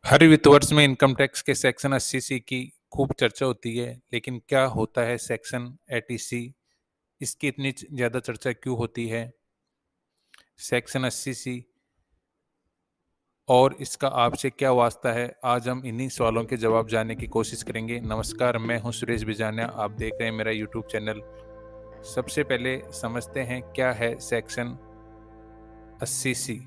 हर वित्त वर्ष में इनकम टैक्स के सेक्शन 80C की खूब चर्चा होती है, लेकिन क्या होता है सेक्शन 80C? इसकी इतनी ज़्यादा चर्चा क्यों होती है? सेक्शन 80C और इसका आपसे क्या वास्ता है? आज हम इन्हीं सवालों के जवाब जानने की कोशिश करेंगे। नमस्कार, मैं हूं सुरेश बिजानिया। आप देख रहे हैं मेरा यूट्यूब चैनल। सबसे पहले समझते हैं क्या है सेक्शन 80C।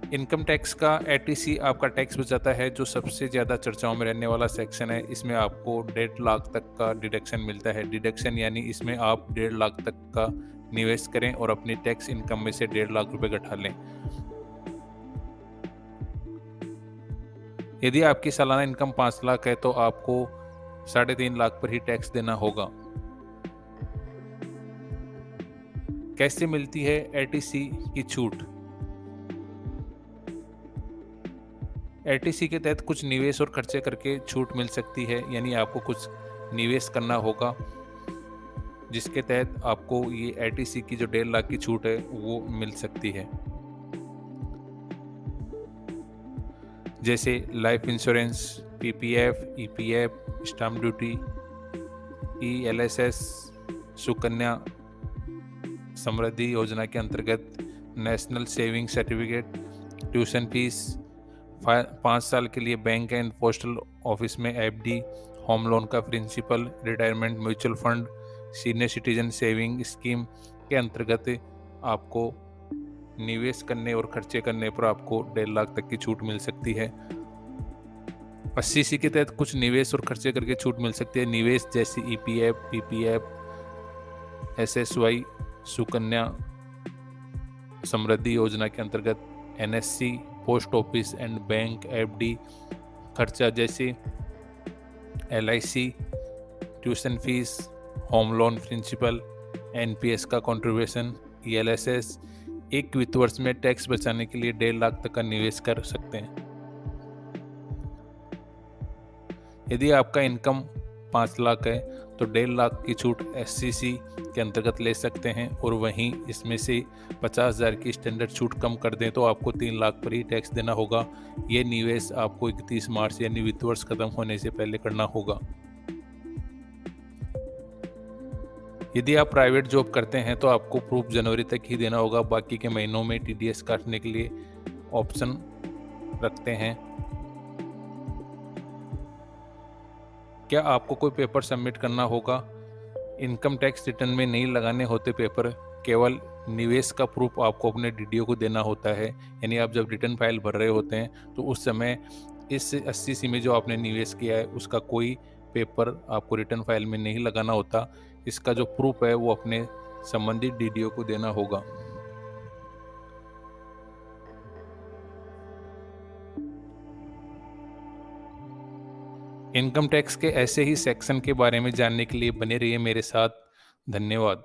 इनकम टैक्स का 80C आपका टैक्स बचाता है, जो सबसे ज़्यादा चर्चाओं में रहने वाला सेक्शन है। इसमें आपको 1.5 लाख तक का डिडक्शन मिलता है। डिडक्शन यानी इसमें आप 1.5 लाख तक का निवेश करें और अपनी टैक्स इनकम में से 1.5 लाख रुपए घटा लें। यदि आपकी सालाना इनकम 5 लाख है तो आपको 3.5 लाख पर ही टैक्स देना होगा। कैसे मिलती है 80C की छूट? 80C के तहत कुछ निवेश और खर्चे करके छूट मिल सकती है, यानी आपको कुछ निवेश करना होगा जिसके तहत आपको ये 80C की जो 1.5 लाख की छूट है वो मिल सकती है। जैसे life insurance, PPF, EPF, stamp duty, ELSS, Sukanya Samriddhi Yojana के अंतर्गत national saving certificate, tuition fees, 5 साल के लिए बैंक एंड पोस्टल ऑफिस में FD, होम लोन का principal, retirement mutual fund, senior citizen saving scheme के अंतर्गत आपको निवेश करने और खर्चे करने पर आपको 1.5 लाख तक की छूट मिल सकती है। 80C के तहत कुछ निवेश और खर्चे करके छूट मिल सकती है। निवेश जैसे EPF, PPF, SSY, Sukanya Samriddhi Yojana के अंतर्गत NSC, post office and bank FD, खर्चा जैसे LIC, tuition fees, home loan principal, NPS का कंट्रीब्यूशन, ELSS। एक वित्त वर्ष में टैक्स बचाने के लिए 1.5 लाख तक का निवेश कर सकते हैं। यदि आपका इनकम 5 लाख है तो 1.5 लाख की छूट 80C के अंतर्गत ले सकते हैं, और वहीं इसमें से 50,000 की स्टैंडर्ड छूट कम कर दें तो आपको 3 लाख पर ही टैक्स देना होगा। ये निवेश आपको 31 मार्च यानी वित्त वर्ष खत्म होने से पहले करना होगा। यदि आप प्राइवेट जॉब करते हैं तो आपको प्रूफ जनवरी तक ही देना होगा। बाकी के महीनों में TDS काटने के लिए ऑप्शन रखते हैं। क्या आपको कोई पेपर सबमिट करना होगा? इनकम टैक्स रिटर्न में नहीं लगाने होते पेपर, केवल निवेश का प्रूफ आपको अपने DDO को देना होता है। यानी आप जब रिटर्न फाइल भर रहे होते हैं तो उस समय इस 80C में जो आपने निवेश किया है उसका कोई पेपर आपको रिटर्न फाइल में नहीं लगाना होता। इसका जो प्रूफ है वो अपने संबंधित DDO को देना होगा। इनकम टैक्स के ऐसे ही सेक्शन के बारे में जानने के लिए बने रहिए मेरे साथ। धन्यवाद।